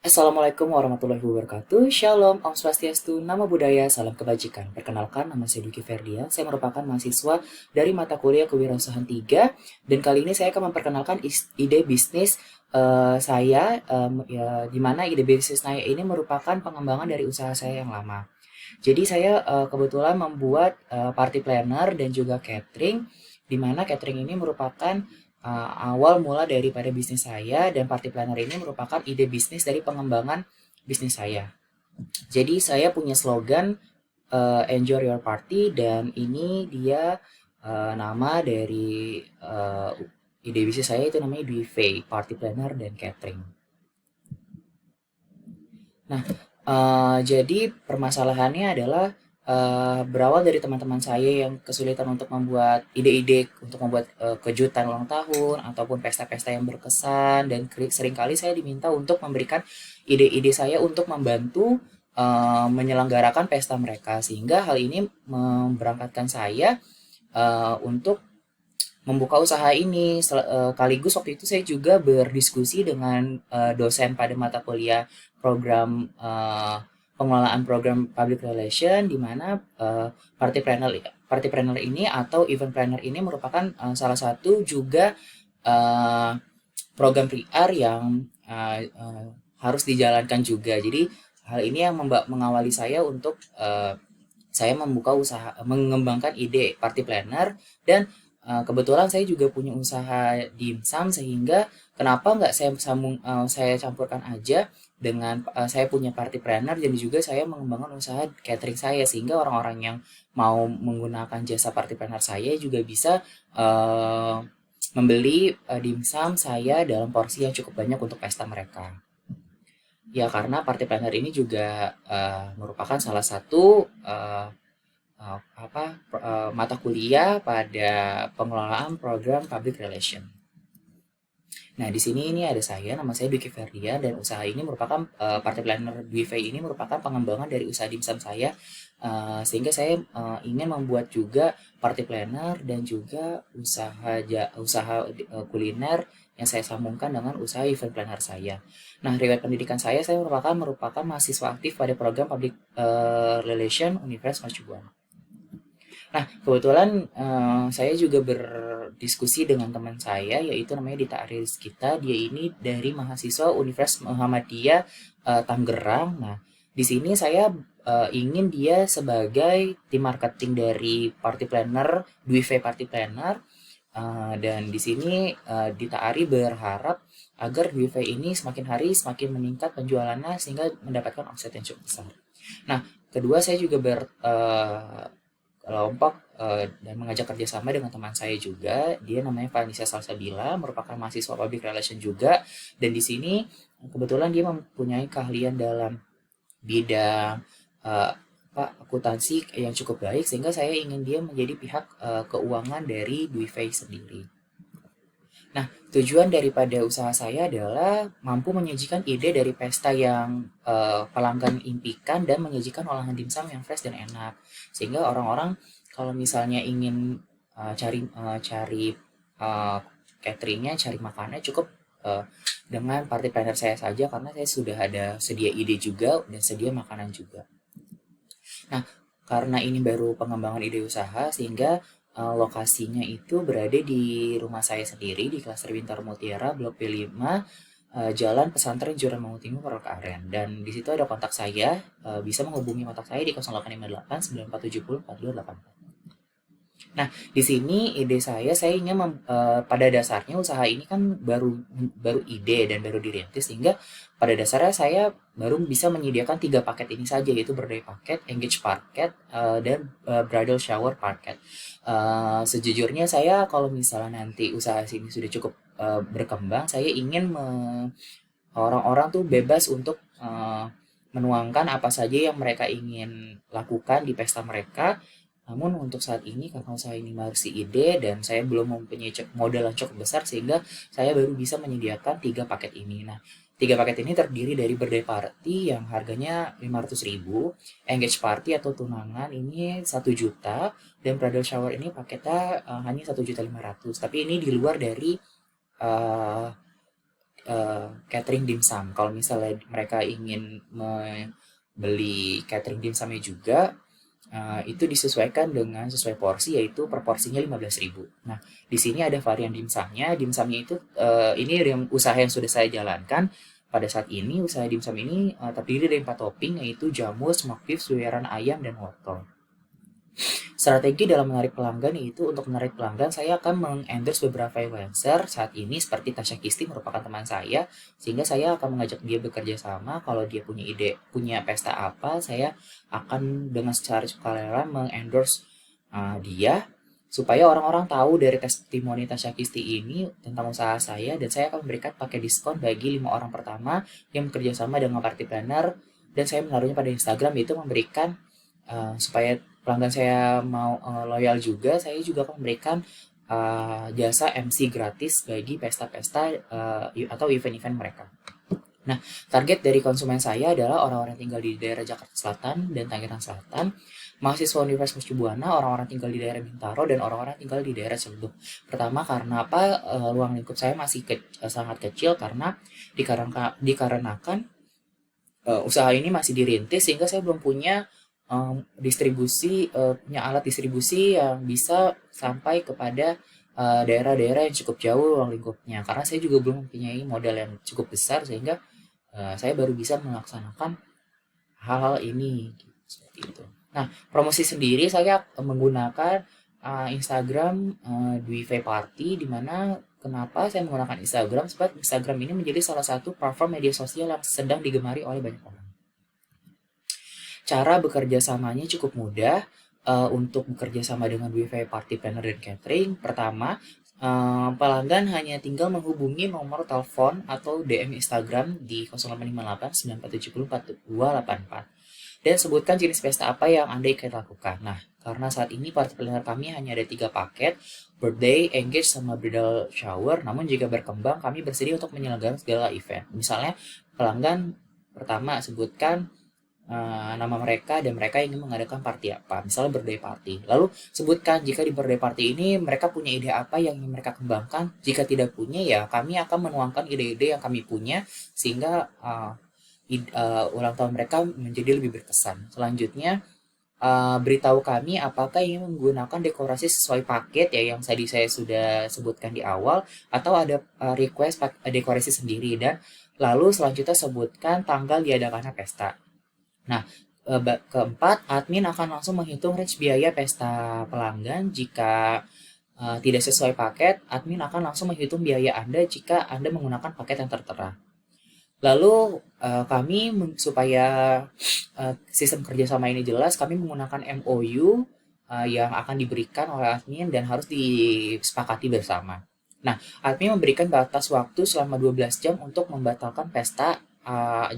Assalamualaikum warahmatullahi wabarakatuh. Shalom, Om Swastiastu, Namo Buddhaya, Salam Kebajikan. Perkenalkan, nama saya Duki Ferdian. Saya merupakan mahasiswa dari mata kuliah Kewirausahaan 3. Dan kali ini saya akan memperkenalkan ide bisnis saya, di mana ide bisnis saya ini merupakan pengembangan dari usaha saya yang lama. Jadi saya kebetulan membuat party planner dan juga catering, di mana catering ini merupakan awal mula daripada bisnis saya dan party planner ini merupakan ide bisnis dari pengembangan bisnis saya. Jadi saya punya slogan Enjoy Your Party dan ini dia nama dari ide bisnis saya itu namanya Duifei, Party Planner dan Catering. Nah, jadi permasalahannya adalah berawal dari teman-teman saya yang kesulitan untuk membuat ide-ide untuk membuat kejutan ulang tahun ataupun pesta-pesta yang berkesan dan seringkali saya diminta untuk memberikan ide-ide saya untuk membantu menyelenggarakan pesta mereka sehingga hal ini memberangkatkan saya untuk membuka usaha ini. Sekaligus waktu itu saya juga berdiskusi dengan dosen pada mata kuliah program pengelolaan program public relation di mana party planner ini atau event planner ini merupakan salah satu juga uh, program PR yang harus dijalankan juga. Jadi hal ini yang mengawali saya untuk saya membuka usaha mengembangkan ide party planner dan kebetulan saya juga punya usaha dimsum sehingga kenapa nggak saya campurkan aja dengan saya punya party planner dan juga saya mengembangkan usaha catering saya sehingga orang-orang yang mau menggunakan jasa party planner saya juga bisa membeli dimsum saya dalam porsi yang cukup banyak untuk pesta mereka. Ya karena party planner ini juga merupakan salah satu mata kuliah pada pengelolaan program public relation. Nah, di sini ini ada saya, nama saya Dwiki Ferdian dan usaha ini merupakan party planner Dwifei ini merupakan pengembangan dari usaha dimsum saya sehingga saya ingin membuat juga party planner dan juga usaha kuliner yang saya sambungkan dengan usaha event planner saya. Nah, riwayat pendidikan saya merupakan mahasiswa aktif pada program public relation Universitas Mercubuana. Nah, kebetulan saya juga berdiskusi dengan teman saya, yaitu namanya Dita Aris kita. Dia ini dari mahasiswa Universitas Muhammadiyah Tangerang. Nah, di sini saya ingin dia sebagai tim marketing dari Party Planner, Duive Party Planner. Dan di sini Dita Ari berharap agar Duive ini semakin hari semakin meningkat penjualannya sehingga mendapatkan omset yang cukup besar. Nah, kedua saya juga kelompok dan mengajak kerjasama dengan teman saya juga. Dia namanya Vanessa Salsabila, merupakan mahasiswa public relation juga. Dan di sini kebetulan dia mempunyai keahlian dalam bidang uh, akuntansi yang cukup baik sehingga saya ingin dia menjadi pihak keuangan dari Duifei sendiri. Nah, tujuan daripada usaha saya adalah mampu menyajikan ide dari pesta yang pelanggan impikan dan menyajikan olahan dimsum yang fresh dan enak. Sehingga orang-orang kalau misalnya ingin cari cateringnya, cari makannya cukup uh, dengan party planner saya saja karena saya sudah ada sedia ide juga dan sedia makanan juga. Nah, karena ini baru pengembangan ide usaha sehingga lokasinya itu berada di rumah saya sendiri di Klaster Bintaro Mutiara Blok B5 Jalan Pesantren Joran Mangunkuti Pondok Aren dan di situ ada kontak saya bisa menghubungi kontak saya di 0858 9470 4284. Nah, di sini ide saya ingin pada dasarnya usaha ini kan baru baru ide dan baru dirintis sehingga pada dasarnya saya baru bisa menyediakan tiga paket ini saja yaitu birthday paket, engage paket, dan bridal shower paket. Sejujurnya saya kalau misalnya nanti usaha sini sudah cukup berkembang, saya ingin orang-orang tuh bebas untuk menuangkan apa saja yang mereka ingin lakukan di pesta mereka. Namun untuk saat ini karena usaha ini masih ide dan saya belum mempunyai modal yang cukup besar sehingga saya baru bisa menyediakan tiga paket ini. Nah, tiga paket ini terdiri dari birthday party yang harganya 500.000, engage party atau tunangan ini 1 juta, dan bridal shower ini paketnya hanya 1.500.000. Tapi ini di luar dari uh, catering dimsum. Kalau misalnya mereka ingin membeli catering dimsumnya juga, itu disesuaikan dengan sesuai porsi, yaitu per porsinya 15.000. Nah, di sini ada varian dimsumnya. Dimsumnya itu ini usaha yang sudah saya jalankan. Pada saat ini usaha dimsum ini terdiri dari 4 topping, yaitu jamu, smoked beef, suiran ayam, dan wortel. Strategi dalam menarik pelanggan yaitu untuk menarik pelanggan saya akan mengendorse beberapa influencer saat ini seperti Tasya Kisti merupakan teman saya, sehingga saya akan mengajak dia bekerja sama. Kalau dia punya ide, punya pesta apa, saya akan dengan secara sukarela mengendorse dia supaya orang-orang tahu dari testimoni Tasya Kisti ini tentang usaha saya, dan saya akan memberikan paket diskon bagi 5 orang pertama yang bekerja sama dengan party planner, dan saya menaruhnya pada Instagram, yaitu memberikan supaya pelanggan saya mau loyal juga, saya juga akan memberikan jasa MC gratis bagi pesta-pesta atau event-event mereka. Nah, target dari konsumen saya adalah orang-orang tinggal di daerah Jakarta Selatan dan Tangerang Selatan, mahasiswa Universitas Mercu Buana, orang-orang tinggal di daerah Bintaro, dan orang-orang tinggal di daerah Ciledug. Pertama, karena apa? Ruang lingkup saya masih sangat kecil karena dikarenakan usaha ini masih dirintis, sehingga saya belum punya punya alat distribusi yang bisa sampai kepada daerah-daerah yang cukup jauh ruang lingkupnya. Karena saya juga belum mempunyai modal yang cukup besar, sehingga saya baru bisa melaksanakan hal-hal ini seperti itu. Nah, promosi sendiri saya menggunakan Instagram Dwi Party, di mana kenapa saya menggunakan Instagram? Sebab Instagram ini menjadi salah satu platform media sosial yang sedang digemari oleh banyak orang. Cara bekerja samanya cukup mudah. Untuk bekerja sama dengan Wi-Fi Party Planner dan Catering, pertama, pelanggan hanya tinggal menghubungi nomor telepon atau DM Instagram di 0858 9470 4284 dan sebutkan jenis pesta apa yang Anda ingin lakukan. Nah, karena saat ini party planner kami hanya ada 3 paket, birthday, engage, sama bridal shower. Namun jika berkembang, kami bersedia untuk menyelenggarakan segala event. Misalnya, pelanggan pertama sebutkan nama mereka dan mereka ingin mengadakan party apa, misalnya birthday party. Lalu sebutkan jika di birthday party ini mereka punya ide apa yang ingin mereka kembangkan. Jika tidak punya, ya kami akan menuangkan ide-ide yang kami punya sehingga ulang tahun mereka menjadi lebih berkesan. Selanjutnya, beritahu kami apakah ingin menggunakan dekorasi sesuai paket ya yang tadi saya sudah sebutkan di awal, atau ada request dekorasi sendiri. Dan lalu selanjutnya sebutkan tanggal diadakannya pesta. Nah, keempat, admin akan langsung menghitung range biaya pesta pelanggan. Jika tidak sesuai paket, admin akan langsung menghitung biaya Anda jika Anda menggunakan paket yang tertera. Lalu kami supaya sistem kerjasama ini jelas, kami menggunakan MOU yang akan diberikan oleh admin dan harus disepakati bersama. Nah, admin memberikan batas waktu selama 12 jam untuk membatalkan pesta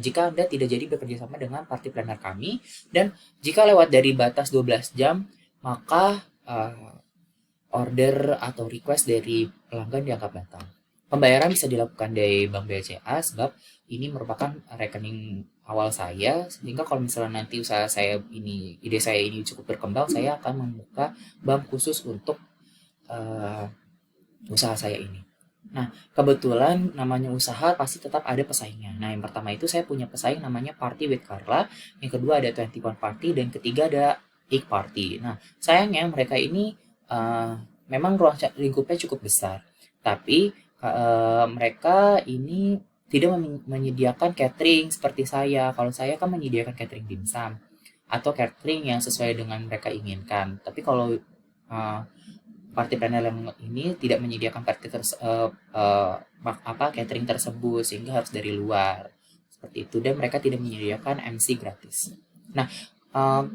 jika Anda tidak jadi bekerja sama dengan party planner kami, dan jika lewat dari batas 12 jam, maka order atau request dari pelanggan dianggap batal. Pembayaran bisa dilakukan dari Bank BCA sebab ini merupakan rekening awal saya, sehingga kalau misalnya nanti ide saya ini cukup berkembang, saya akan membuka bank khusus untuk usaha saya ini. Nah, kebetulan namanya usaha pasti tetap ada pesaingnya. Nah, yang pertama itu saya punya pesaing namanya Party with Carla, yang kedua ada 21 Party, dan ketiga ada Egg Party. Nah, sayangnya mereka ini memang ruang lingkupnya cukup besar, tapi mereka ini tidak menyediakan catering seperti saya. Kalau saya kan menyediakan catering dimsum atau catering yang sesuai dengan mereka inginkan. Tapi kalau party planner yang ini tidak menyediakan catering tersebut, sehingga harus dari luar seperti itu, dan mereka tidak menyediakan MC gratis. Nah,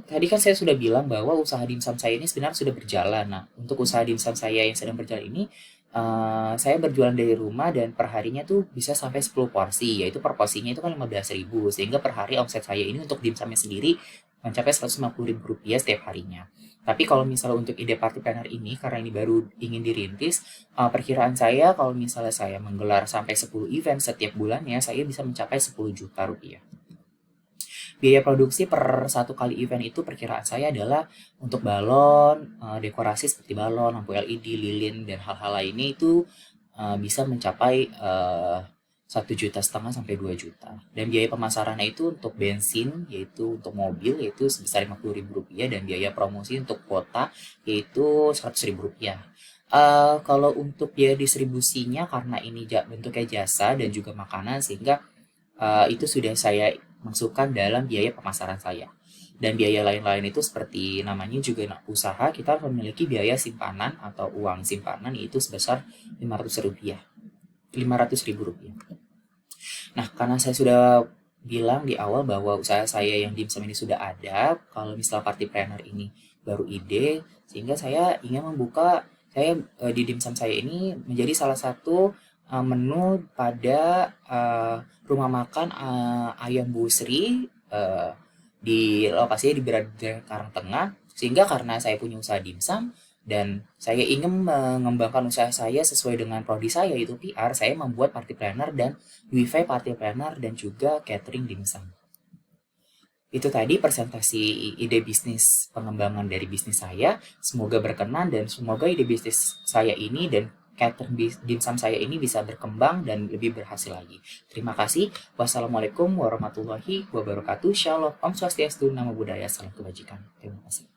tadi kan saya sudah bilang bahwa usaha dimsum saya ini sebenarnya sudah berjalan. Nah, untuk usaha dimsum saya yang sedang berjalan ini, saya berjualan dari rumah dan perharinya tuh bisa sampai 10 porsi, yaitu per porsinya itu kan 15.000, sehingga per hari omset saya ini untuk dimsumnya sendiri mencapai Rp150.000 setiap harinya. Tapi kalau misalnya untuk ide party planner ini, karena ini baru ingin dirintis, perkiraan saya kalau misalnya saya menggelar sampai 10 event setiap bulannya, saya bisa mencapai 10 juta rupiah. Biaya produksi per satu kali event itu perkiraan saya adalah untuk balon, dekorasi seperti balon, lampu LED, lilin, dan hal-hal lainnya itu bisa mencapai 1,5 juta sampai 2 juta. Dan biaya pemasarannya itu untuk bensin, yaitu untuk mobil, yaitu sebesar Rp50.000, dan biaya promosi untuk kuota, yaitu Rp100.000. Kalau untuk biaya distribusinya, karena ini bentuknya jasa dan juga makanan, sehingga itu sudah saya masukkan dalam biaya pemasaran saya. Dan biaya lain-lain itu seperti namanya juga usaha, kita memiliki biaya simpanan atau uang simpanan, yaitu sebesar Rp500.000. Rp500.000. Nah, karena saya sudah bilang di awal bahwa usaha saya yang dimsum ini sudah ada, kalau misalnya party planner ini baru ide, sehingga saya ingin membuka di dimsum saya ini menjadi salah satu menu pada rumah makan ayam Bu Sri, di lokasinya di berada Karangtengah, sehingga karena saya punya usaha dimsum dan saya ingin mengembangkan usaha saya sesuai dengan prodi saya, yaitu PR, saya membuat party planner dan wifi party planner dan juga catering dimsum. Itu tadi presentasi ide bisnis pengembangan dari bisnis saya. Semoga berkenan dan semoga ide bisnis saya ini dan catering dimsum saya ini bisa berkembang dan lebih berhasil lagi. Terima kasih. Wassalamualaikum warahmatullahi wabarakatuh. Shalom. Om Swastiastu. Namo Buddhaya. Salam kebajikan. Terima kasih.